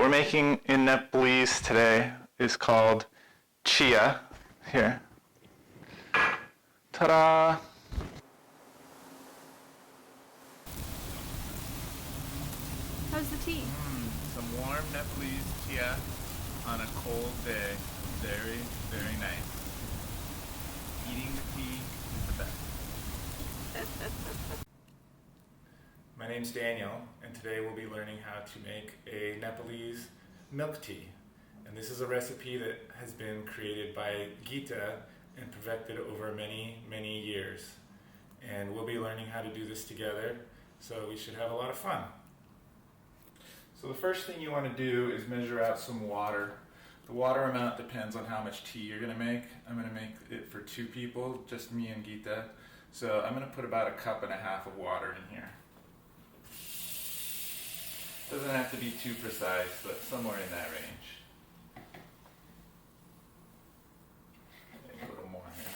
we're making in Nepalese today is called chia. Here. Ta-da! How's the tea? Some warm Nepalese chia on a cold day. Very, very nice. Eating the tea is the best. My name's Daniel, and today we'll be learning how to make a Nepalese milk tea. And this is a recipe that has been created by Gita and perfected over many, many years. And we'll be learning how to do this together, so we should have a lot of fun. So the first thing you want to do is measure out some water. The water amount depends on how much tea you're going to make. I'm going to make it for 2 people, just me and Gita. So I'm going to put about 1.5 cups of water in here. Doesn't have to be too precise, but somewhere in that range. Maybe a little more here.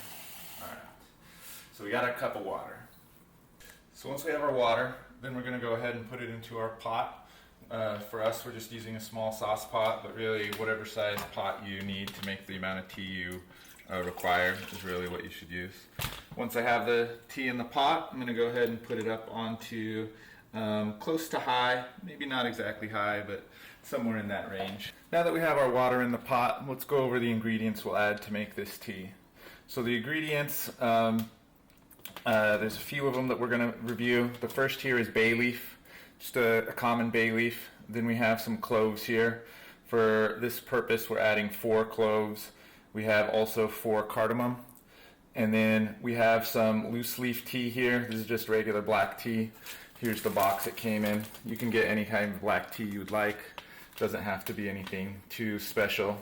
Alright. So we got our cup of water. So once we have our water, then we're going to go ahead and put it into our pot. For us, we're just using a small sauce pot, but really whatever size pot you need to make the amount of tea you require is really what you should use. Once I have the tea in the pot, I'm going to go ahead and put it up onto close to high, maybe not exactly high, but somewhere in that range. Now that we have our water in the pot, let's go over the ingredients we'll add to make this tea. So the ingredients, there's a few of them that we're going to review. The first here is bay leaf. Just a common bay leaf. Then we have some cloves here. For this purpose, we're adding 4 cloves. We have also 4 cardamom. And then we have some loose leaf tea here. This is just regular black tea. Here's the box it came in. You can get any kind of black tea you would like. Doesn't have to be anything too special.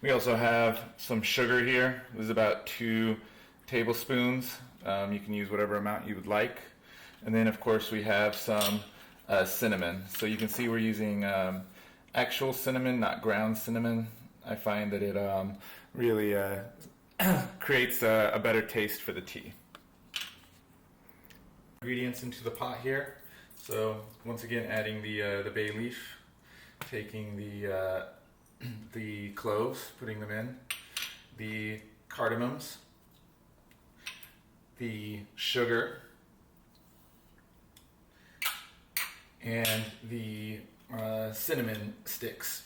We also have some sugar here. This is about 2 tablespoons. You can use whatever amount you would like. And then of course we have some cinnamon. So you can see we're using actual cinnamon, not ground cinnamon. I find that it really creates a better taste for the tea. Ingredients into the pot here. So once again adding the bay leaf, taking the cloves, putting them in, the cardamoms, the sugar, and the cinnamon sticks.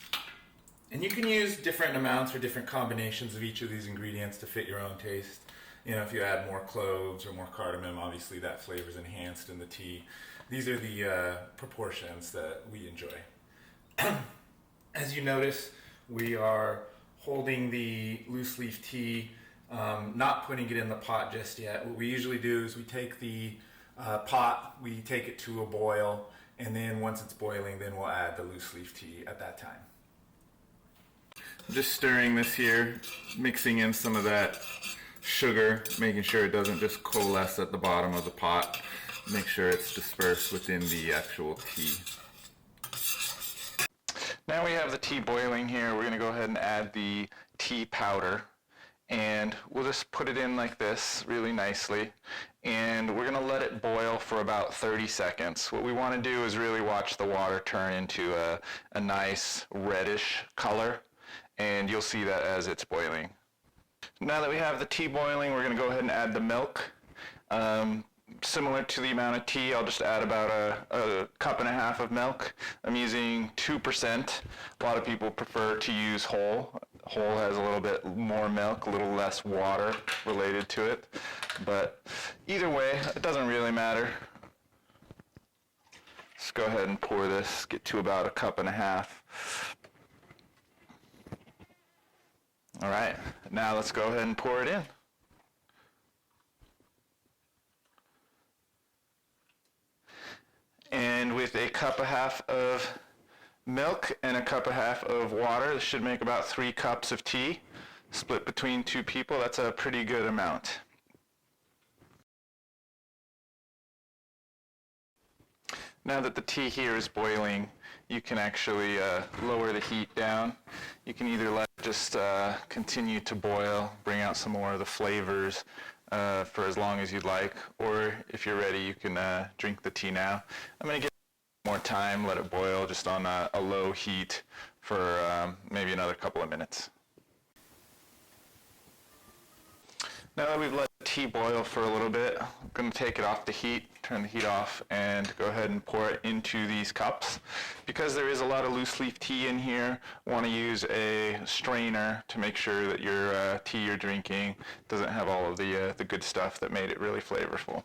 And you can use different amounts or different combinations of each of these ingredients to fit your own taste. You know, if you add more cloves or more cardamom, obviously that flavor is enhanced in the tea. These are the proportions that we enjoy. As you notice, we are holding the loose leaf tea, not putting it in the pot just yet. What we usually do is we take the pot, we take it to a boil, and then once it's boiling, then we'll add the loose leaf tea at that time. Just stirring this here, mixing in some of that sugar, making sure it doesn't just coalesce at the bottom of the pot. Make sure it's dispersed within the actual tea. Now we have the tea boiling here. We're going to go ahead and add the tea powder. And we'll just put it in like this really nicely, and we're going to let it boil for about 30 seconds. What we want to do is really watch the water turn into a nice reddish color, and you'll see that as it's boiling. Now that we have the tea boiling, we're going to go ahead and add the milk. Similar to the amount of tea, I'll just add about a 1.5 cups of milk. I'm using 2%. A lot of people prefer to use whole. Whole has a little bit more milk, a little less water related to it. But either way, it doesn't really matter. Let's go ahead and pour this, get to about 1.5 cups. All right, now let's go ahead and pour it in. And with 1.5 cups of milk and 1.5 cups of water, this should make about 3 cups of tea. Split between 2 people, that's a pretty good amount. Now that the tea here is boiling, you can actually lower the heat down. You can either let it just continue to boil, bring out some more of the flavors for as long as you'd like, or if you're ready, you can drink the tea now. I'm going to get more time, let it boil just on a low heat for maybe another couple of minutes. Now that we've let the tea boil for a little bit, I'm going to take it off the heat, turn the heat off, and go ahead and pour it into these cups. Because there is a lot of loose leaf tea in here, I want to use a strainer to make sure that your tea you're drinking doesn't have all of the good stuff that made it really flavorful.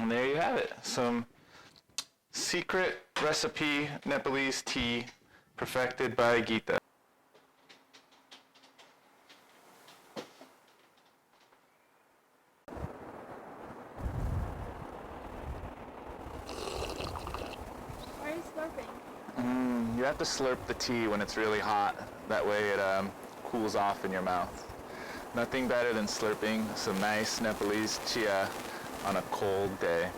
And there you have it, some secret recipe Nepalese tea perfected by Geeta. Why are you slurping? You have to slurp the tea when it's really hot. That way it cools off in your mouth. Nothing better than slurping some nice Nepalese chia on a cold day.